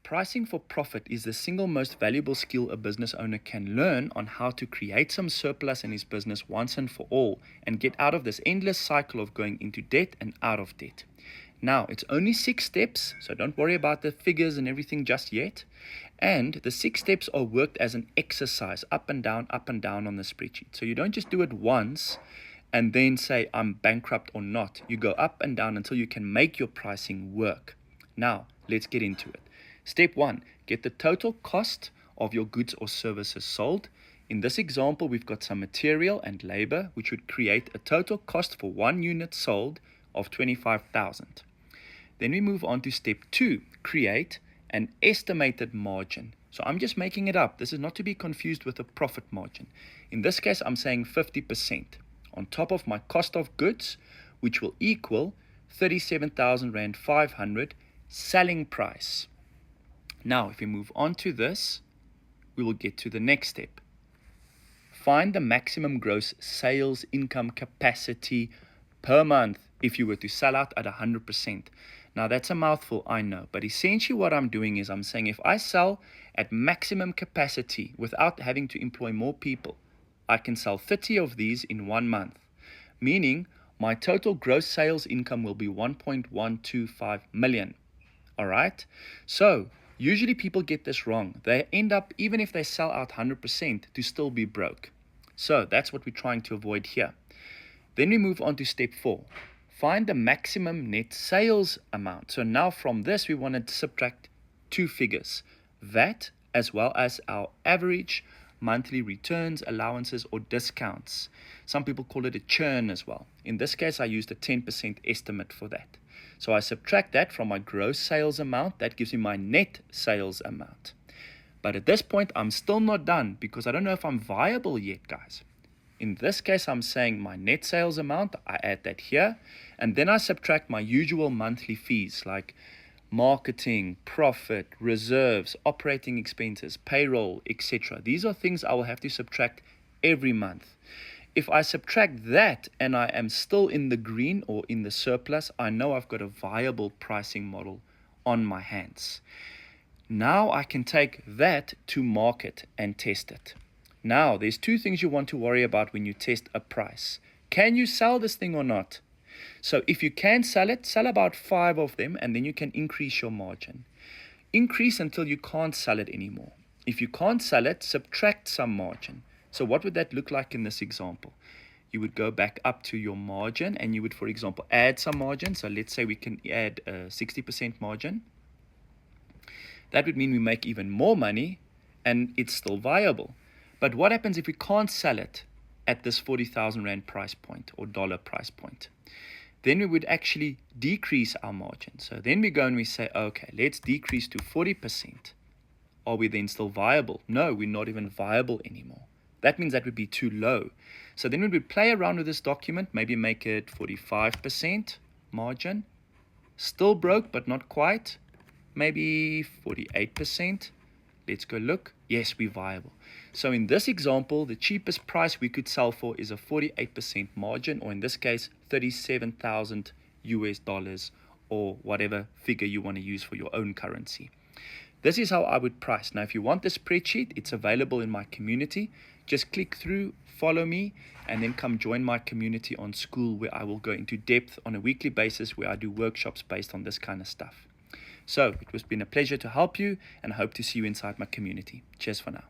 pricing for profit is the single most valuable skill a business owner can learn on how to create some surplus in his business once and for all and get out of this endless cycle of going into debt and out of debt. Now, it's only 6 steps, so don't worry about the figures and everything just yet. And the 6 steps are worked as an exercise, up and down on the spreadsheet. So you don't just do it once and then say, I'm bankrupt or not. You go up and down until you can make your pricing work. Now, let's get into it. Step 1, get the total cost of your goods or services sold. In this example, we've got some material and labor, which would create a total cost for 1 unit sold of 25,000. Then we move on to step 2, create an estimated margin. So I'm just making it up. This is not to be confused with a profit margin. In this case, I'm saying 50% on top of my cost of goods, which will equal 37,000 Rand 500 selling price. Now, if we move on to this, we will get to the next step. Find the maximum gross sales income capacity per month if you were to sell out at 100%. Now, that's a mouthful, I know, but essentially what I'm doing is I'm saying if I sell at maximum capacity without having to employ more people, I can sell 30 of these in 1 month, meaning my total gross sales income will be 1.125 million. All right? So, usually people get this wrong. They end up, even if they sell out 100%, to still be broke. So, that's what we're trying to avoid here. Then we move on to step 4. Find the maximum net sales amount. So now from this, we want to subtract 2 figures, VAT as well as our average monthly returns, allowances, or discounts. Some people call it a churn as well. In this case, I used a 10% estimate for that. So I subtract that from my gross sales amount. That gives me my net sales amount. But at this point, I'm still not done because I don't know if I'm viable yet, guys. In this case, I'm saying my net sales amount, I add that here, and then I subtract my usual monthly fees like marketing, profit, reserves, operating expenses, payroll, etc. These are things I will have to subtract every month. If I subtract that and I am still in the green or in the surplus, I know I've got a viable pricing model on my hands. Now I can take that to market and test it. Now, there's 2 things you want to worry about when you test a price. Can you sell this thing or not? So if you can sell it, sell about 5 of them and then you can increase your margin. Increase until you can't sell it anymore. If you can't sell it, subtract some margin. So what would that look like in this example? You would go back up to your margin and you would, for example, add some margin. So let's say we can add a 60% margin. That would mean we make even more money and it's still viable. But what happens if we can't sell it at this 40,000 Rand price point or dollar price point? Then we would actually decrease our margin. So then we go and we say, okay, let's decrease to 40%. Are we then still viable? No, we're not even viable anymore. That means that would be too low. So then we would play around with this document, maybe make it 45% margin. Still broke, but not quite. Maybe 48%. Let's go look. Yes, we're viable. So in this example, the cheapest price we could sell for is a 48% margin, or in this case, 37,000 US dollars, or whatever figure you want to use for your own currency. This is how I would price. Now, if you want the spreadsheet, it's available in my community. Just click through, follow me, and then come join my community on School, where I will go into depth on a weekly basis, where I do workshops based on this kind of stuff. So it has been a pleasure to help you, and I hope to see you inside my community. Cheers for now.